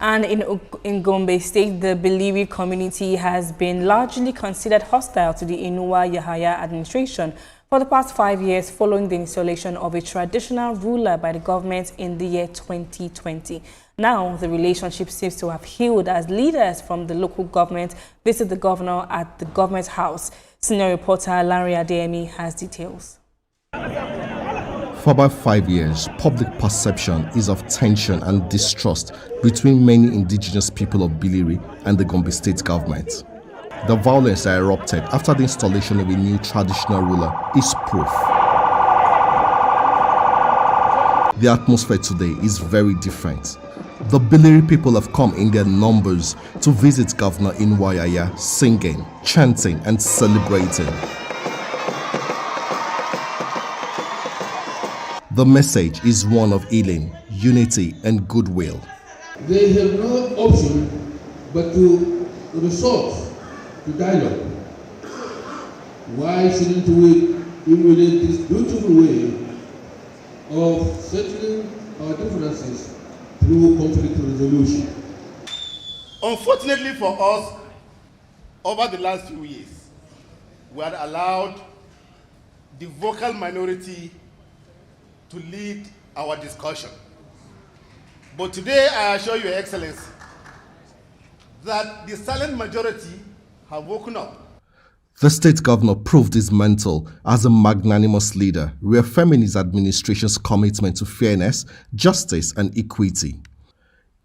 And in Gombe State, the Billiri community has been largely considered hostile to the Gov Yahaya administration for the past 5 years following the installation of a traditional ruler by the government in the year 2020. Now, the relationship seems to have healed as leaders from the local government visit the governor at the government house. Senior reporter Larry Adeyemi has details. For about 5 years, public perception is of tension and distrust between many indigenous people of Billiri and the Gombe State government. The violence that erupted after the installation of a new traditional ruler is proof. The atmosphere today is very different. The Billiri people have come in their numbers to visit Governor Gov Yahaya, singing, chanting and celebrating. The message is one of healing, unity and goodwill. They have no option but to resort to dialogue. Why shouldn't we emulate this beautiful way of settling our differences through conflict resolution? Unfortunately for us, over the last few years, we had allowed the vocal minority to lead our discussion. But today I assure Your Excellency that the silent majority have woken up. The state governor proved his mettle as a magnanimous leader, reaffirming his administration's commitment to fairness, justice and equity.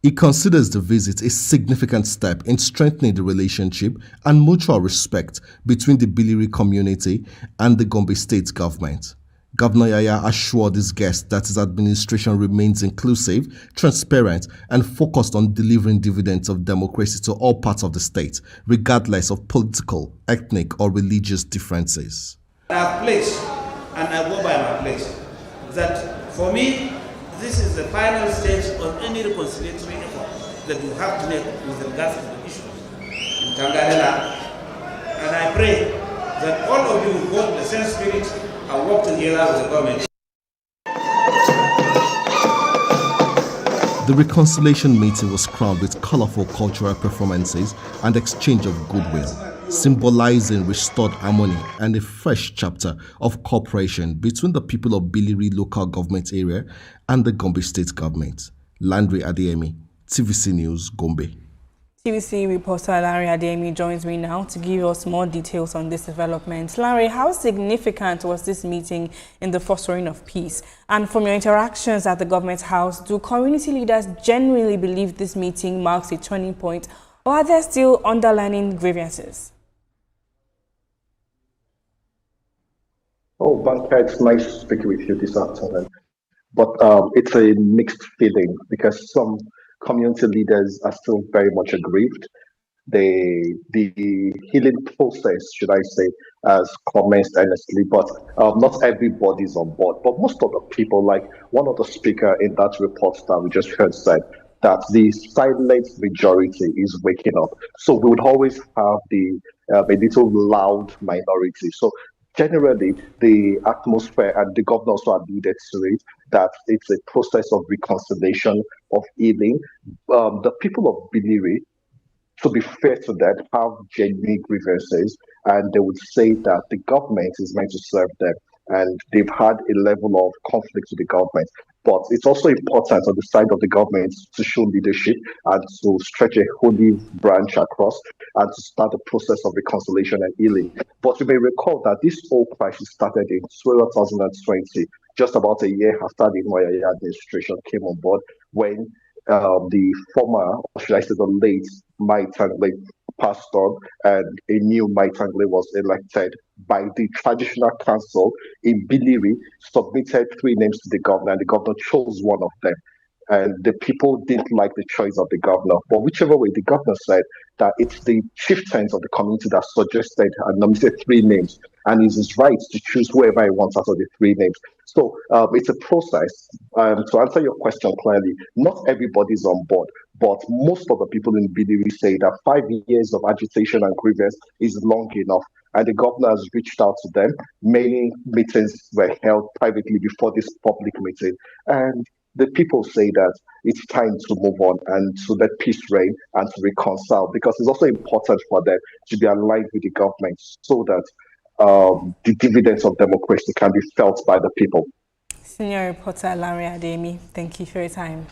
He considers the visit a significant step in strengthening the relationship and mutual respect between the Billiri community and the Gombe State government. Governor Yahaya assured his guests that his administration remains inclusive, transparent, and focused on delivering dividends of democracy to all parts of the state, regardless of political, ethnic, or religious differences. I have pledged, and I go by my pledge, that for me, this is the final stage of any reconciliatory effort that we have to make with regards to the issues in Tangarela. And I pray that all of you will go in the same spirit and work together with the government. The reconciliation meeting was crowned with colorful cultural performances and exchange of goodwill, symbolizing restored harmony and a fresh chapter of cooperation between the people of Billiri local government area and the Gombe State government. Larry Adeyemi, TVC News, Gombe. TVC reporter Larry Adeyemi joins me now to give us more details on this development. Larry, how significant was this meeting in the fostering of peace? And from your interactions at the government house, do community leaders genuinely believe this meeting marks a turning point, or are there still underlying grievances? Oh, Banka, it's nice speaking with you this afternoon. But it's a mixed feeling because some community leaders are still very much aggrieved. The healing process, should I say, has commenced honestly, but not everybody's on board. But most of the people, like one of the speakers in that report that we just heard said, that the silent majority is waking up. So we would always have a little loud minority. So generally, the atmosphere, and the governor also alluded to it, that it's a process of reconciliation, of healing. The people of Billiri, to be fair to them, have genuine grievances, and they would say that the government is meant to serve them, and they've had a level of conflict with the government. But it's also important on the side of the government to show leadership and to stretch a olive branch across and to start the process of reconciliation and healing. But you may recall that this whole crisis started in 2020, just about a year after the Yahaya administration came on board, when the former, or should I say the late Maitangle passed on, and a new Maitangle was elected by the traditional council in Billiri, submitted 3 names to the governor, and the governor chose one of them. And the people didn't like the choice of the governor. But whichever way, the governor said that it's the chieftains of the community that suggested and nominated 3 names, and it's his right to choose whoever he wants out of the 3 names. So it's a process. To answer your question clearly, not everybody's on board, but most of the people in Billiri say that 5 years of agitation and grievance is long enough. And the governor has reached out to them. Many meetings were held privately before this public meeting. And the people say that it's time to move on and to let peace reign and to reconcile, because it's also important for them to be aligned with the government so that the dividends of democracy can be felt by the people. Senior reporter Larry Ademi, thank you for your time.